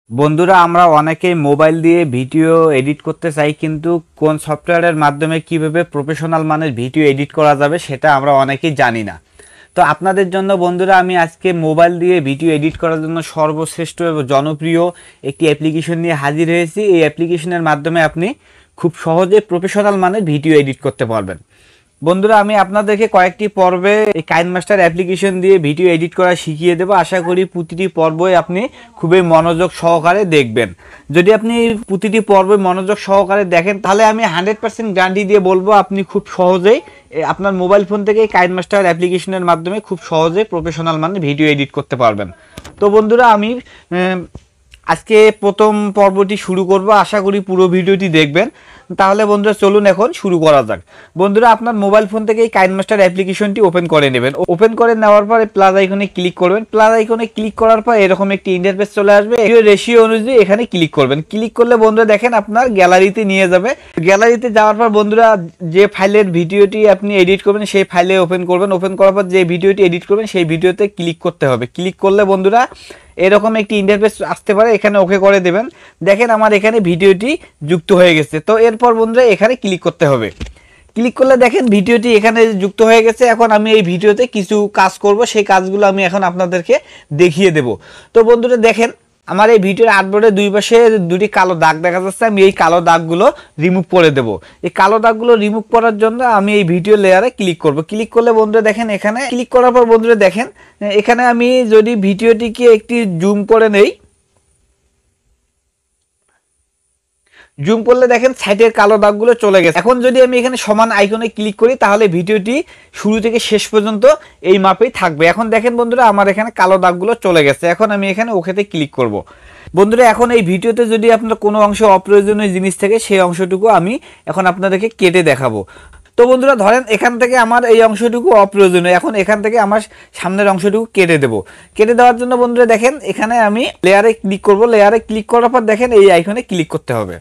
বন্ধুরা আমরা অনেকেই মোবাইল দিয়ে ভিডিও এডিট করতে চাই, কিন্তু কোন সফটওয়্যারের মাধ্যমে কিভাবে প্রফেশনাল মানের ভিডিও এডিট করা যাবে সেটা আমরা অনেকেই জানি না। তো আপনাদের জন্য বন্ধুরা আমি আজকে মোবাইল দিয়ে ভিডিও এডিট করার জন্য সর্বশ্রেষ্ঠ এবং জনপ্রিয় একটি অ্যাপ্লিকেশন নিয়ে হাজির হয়েছি। এই অ্যাপ্লিকেশনের মাধ্যমে আপনি খুব সহজে প্রফেশনাল মানের ভিডিও এডিট করতে পারবেন। বন্ধুরা আমি আপনাদেরকে কয়েকটি পর্বে এই kineMaster অ্যাপ্লিকেশন দিয়ে ভিডিও এডিট করা শিখিয়ে দেব। আশা করি প্রতিটি পর্বই আপনি খুবই মনোযোগ সহকারে দেখবেন। যদি আপনি প্রতিটি পর্বে মনোযোগ সহকারে দেখেন তাহলে আমি 100% গ্যারান্টি দিয়ে বলবো আপনি খুব সহজেই আপনার মোবাইল ফোন থেকে kineMaster অ্যাপ্লিকেশনের মাধ্যমে খুব সহজে প্রফেশনাল মানে ভিডিও এডিট করতে পারবেন। তো বন্ধুরা আমি আজকে প্রথম পর্বটি শুরু করব, আশা করি পুরো ভিডিওটি দেখবেন। তাহলে বন্ধুরা চলুন এখন শুরু করা যাক। বন্ধুরা আপনার মোবাইল ফোন থেকে এই kineMaster অ্যাপ্লিকেশনটি ওপেন করে নেবেন। ওপেন করে নেওয়ার পরে প্লাস আইকনে ক্লিক করবেন। প্লাস আইকনে ক্লিক করার পর এরকম একটি ইন্টারফেস চলে আসবে। এই রেশিও অনুযায়ী এখানে ক্লিক করবেন। ক্লিক করলে বন্ধুরা দেখেন আপনার গ্যালারিতে নিয়ে যাবে। গ্যালারিতে যাওয়ার পর বন্ধুরা যে ফাইলের ভিডিওটি আপনি এডিট করবেন সেই ফাইলে ওপেন করবেন। ওপেন করার পর যে ভিডিওটি এডিট করবেন সেই ভিডিওতে ক্লিক করতে হবে। ক্লিক করলে বন্ধুরা এরকম একটি ইন্টারফেস আসতে পারে, এখানে ওকে করে দেবেন। দেখেন আমার এখানে ভিডিওটি যুক্ত হয়ে গেছে। তো এরপর বন্ধুরা এখানে ক্লিক করতে হবে। ক্লিক করলে দেখেন ভিডিওটি এখানে যুক্ত হয়ে গেছে। এখন আমি এই ভিডিওতে কিছু কাজ করব, সেই কাজগুলো আমি এখন আপনাদেরকে দেখিয়ে দেব। তো বন্ধুরা দেখেন আমার এই ভিডিওর আর্টবোর্ডে দুই পাশে দুটি কালো দাগ দেখা যাচ্ছে। আমি এই কালো দাগগুলো রিমুভ করে দেব। এই কালো দাগগুলো রিমুভ করার জন্য আমি এই ভিডিও লেয়ারে ক্লিক করব। ক্লিক করলে বন্ধুরা দেখেন এখানে ক্লিক করার পর বন্ধুরা দেখেন এখানে আমি যদি ভিডিওটিকে একটি জুম করে নেই, জুম করলে দেখেন সাইডের কালো দাগগুলো চলে গেছে। এখন যদি আমি এখানে সমান আইকনে ক্লিক করি তাহলে ভিডিওটি শুরু থেকে শেষ পর্যন্ত এই মাপেই থাকবে। এখন দেখেন বন্ধুরা আমার এখানে কালো দাগগুলো চলে গেছে। এখন আমি এখানে ওকেতে ক্লিক করব। বন্ধুরা এখন এই ভিডিওতে যদি আপনার কোনো অংশ অপ্রয়োজনীয় জিনিস থাকে সেই অংশটুকু আমি এখন আপনাদেরকে কেটে দেখাবো। তো বন্ধুরা ধরেন এখান থেকে আমার এই অংশটুকু অপ্রয়োজনীয়, এখন এখান থেকে আমার সামনের অংশটুকু কেটে দেব। কেটে দেওয়ার জন্য বন্ধুরা দেখেন এখানে আমি লেয়ারে ক্লিক করব। লেয়ারে ক্লিক করার পর দেখেন এই আইকনে ক্লিক করতে হবে।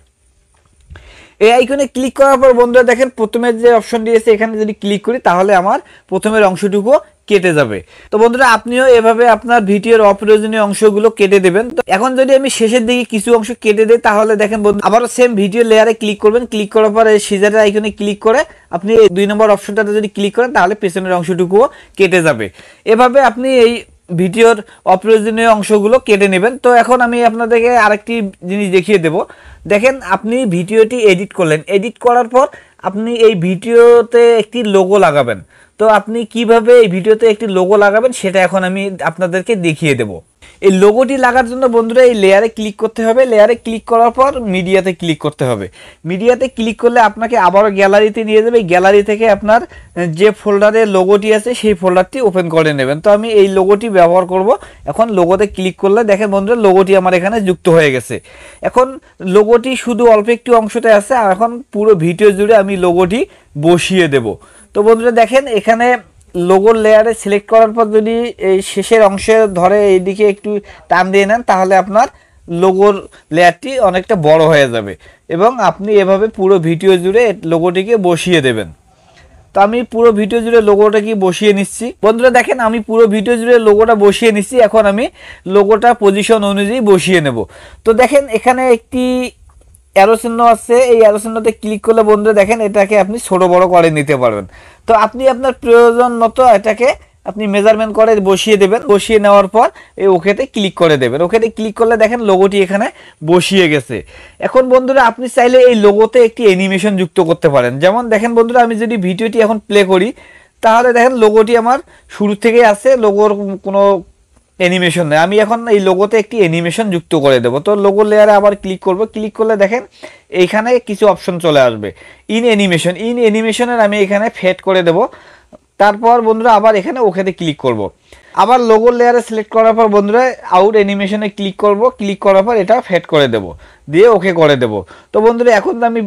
এই আইকনে ক্লিক করার পর বন্ধুরা দেখেন প্রথমের যে অপশন দিয়েছে এখানে যদি ক্লিক করি তাহলে আমার প্রথমের অংশটুকু কেটে যাবে। তো বন্ধুরা আপনিও এভাবে আপনার ভিডিওর অপ্রয়োজনীয় অংশগুলো কেটে দেবেন। তো এখন যদি আমি শেষের দিকে কিছু অংশ কেটে দেই তাহলে দেখেন বন্ধু আবারও সেম ভিডিও লেয়ারে ক্লিক করবেন। ক্লিক করার পর এই সিজারের আইকনে ক্লিক করে আপনি এই 2 নম্বর অপশনটাতে যদি ক্লিক করেন তাহলে পেছনের অংশটুকুও কেটে যাবে। এভাবে আপনি এই ভিডিওর অপ্রয়োজনীয় অংশগুলো কেটে নেবেন। তো এখন আমি আপনাদেরকে আরেকটি জিনিস দেখিয়ে দেব। দেখেন আপনি ভিডিওটি এডিট করলেন, এডিট করার পর আপনি এই ভিডিওতে একটি লোগো লাগাবেন। তো আপনি কিভাবে এই ভিডিওতে একটি লোগো লাগাবেন সেটা এখন আমি আপনাদেরকে দেখিয়ে দেব। এই লোগোটি লাগার জন্য বন্ধুরা এই লেয়ারে ক্লিক করতে হবে। লেয়ারে ক্লিক করার পর মিডিয়াতে ক্লিক করতে হবে। মিডিয়াতে ক্লিক করলে আপনাকে আবারও গ্যালারিতে নিয়ে যাবে। গ্যালারি থেকে আপনার যে ফোল্ডারে লোগোটি আছে সেই ফোল্ডারটি ওপেন করে নেবেন। তো আমি এই লোগোটি ব্যবহার করব। এখন লোগোতে ক্লিক করলে দেখেন বন্ধুরা লোগোটি আমার এখানে যুক্ত হয়ে গেছে। এখন লোগোটি শুধু অল্প একটু অংশতে আছে, আর এখন পুরো ভিডিও জুড়ে আমি লোগোটি বসিয়ে দেব। তো বন্ধুরা দেখেন এখানে লোগোর লেয়ারে সিলেক্ট করার পর যদি এই শেষের অংশে ধরে এইদিকে একটু টান দিয়ে নেন তাহলে আপনার লোগোর লেয়ারটি অনেকটা বড় হয়ে যাবে এবং আপনি এভাবে পুরো ভিডিও জুড়ে লোগোটিকে বসিয়ে দেবেন। তো আমি পুরো ভিডিও জুড়ে লোগোটাকে বসিয়ে নিচ্ছি। বন্ধুরা দেখেন আমি পুরো ভিডিও জুড়ে লোগোটা বসিয়ে নিচ্ছি। এখন আমি লোগোটা পজিশন অনুযায়ী বসিয়ে নেব। তো দেখেন এখানে একটি অ্যারো চিহ্ন আছে, এই অ্যারো চিহ্নতে ক্লিক করলে বন্ধুরা দেখেন এটাকে আপনি ছোট বড় করে নিতে পারবেন। তো আপনি আপনার প্রয়োজন মতো এটাকে আপনি মেজারমেন্ট করে বসিয়ে দেবেন। বসিয়ে নেওয়ার পর এই ওকেতে ক্লিক করে দেবেন। ওকেতে ক্লিক করলে দেখেন লোগোটি এখানে বসিয়ে গেছে। এখন বন্ধুরা আপনি চাইলে এই লোগোতে একটি অ্যানিমেশন যুক্ত করতে পারেন। যেমন দেখেন বন্ধুরা আমি যদি ভিডিওটি এখন প্লে করি তাহলে দেখেন লোগোটি আমার শুরু থেকেই আছে, লোগোর কোনো অ্যানিমেশন নেই। আমি এখন এই লোগোতে একটি অ্যানিমেশন যুক্ত করে দেব। তো লোগো লেয়ারে আবার ক্লিক করব। ক্লিক করলে দেখেন এইখানে কিছু অপশন চলে আসবে। ইন অ্যানিমেশনের আমি এখানে ফেড করে দেব। তারপর বন্ধুরা আবার এখানে ওকেতে ক্লিক করব। আবার লোগো লেয়ারে সিলেক্ট করার পর বন্ধুরা আউট অ্যানিমেশনে ক্লিক করব। ক্লিক করার পর এটা ফেড করে দেব, দিয়ে ওকে করে দেব। তো বন্ধুরা এখন আমি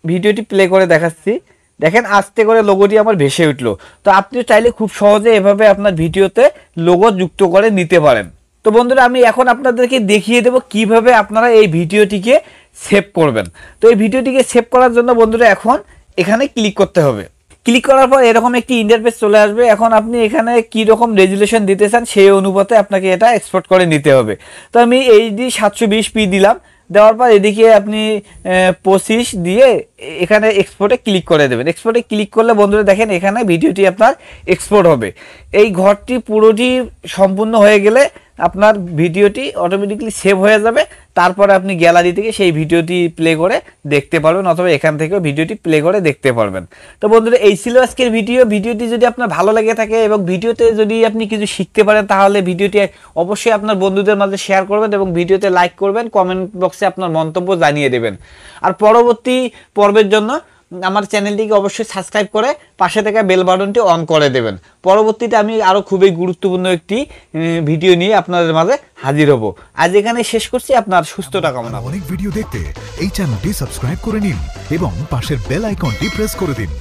ভিডিওটি প্লে করে দেখাচ্ছি। দেখেন আস্তে করে লোগোটি আমার ভেসে উঠলো। তো আপনিও চাইলে খুব সহজে এভাবে আপনার ভিডিওতে লোগো যুক্ত করে নিতে পারেন। তো বন্ধুরা আমি এখন আপনাদেরকে দেখিয়ে দেব কিভাবে আপনারা এই ভিডিওটিকে সেভ করবেন। তো এই ভিডিওটিকে সেভ করার জন্য বন্ধুরা এখন এখানে ক্লিক করতে হবে। ক্লিক করার পর এরকম একটি ইন্টারফেস চলে আসবে। এখন আপনি এখানে কি রকম রেজুলেশন দিতে চান সেই অনুপাতে আপনাকে এটা এক্সপোর্ট করে নিতে হবে। তো আমি এইচডি 720p দিলাম, দেওয়ার পর এদিকে আপনি 25 দিয়ে এখানে এক্সপোর্টে ক্লিক করে দেবেন। এক্সপোর্টে ক্লিক করলে বন্ধুরা দেখেন এখানে ভিডিওটি আপনার এক্সপোর্ট হবে। এই ঘরটি পুরোটি সম্পূর্ণ হয়ে গেলে আপনার ভিডিওটি অটোমেটিকলি সেভ হয়ে যাবে। তারপরে আপনি গ্যালারি থেকে সেই ভিডিওটি প্লে করে দেখতে পারবেন, অথবা এখান থেকেও ভিডিওটি প্লে করে দেখতে পারবেন। তো বন্ধুরা এই ছিল আজকের ভিডিওটি যদি আপনার ভালো লেগে থাকে এবং ভিডিওতে যদি আপনি কিছু শিখতে পারেন তাহলে ভিডিওটি অবশ্যই আপনার বন্ধুদের মাঝে শেয়ার করবেন এবং ভিডিওতে লাইক করবেন, কমেন্ট বক্সে আপনার মন্তব্য জানিয়ে দেবেন। আর পরবর্তী পর্বের জন্য আমার চ্যানেলটিকে অবশ্যই সাবস্ক্রাইব করে পাশে থাকা বেল বাটনটি অন করে দেবেন। পরবর্তীতে আমি আরও খুবই গুরুত্বপূর্ণ একটি ভিডিও নিয়ে আপনাদের মাঝে হাজির হব। আজ এখানে শেষ করছি, আপনার সুস্থতা কামনা। অনেক ভিডিও দেখতে এই চ্যানেলটি সাবস্ক্রাইব করে নিন এবং পাশের বেল আইকনটি প্রেস করে দিন।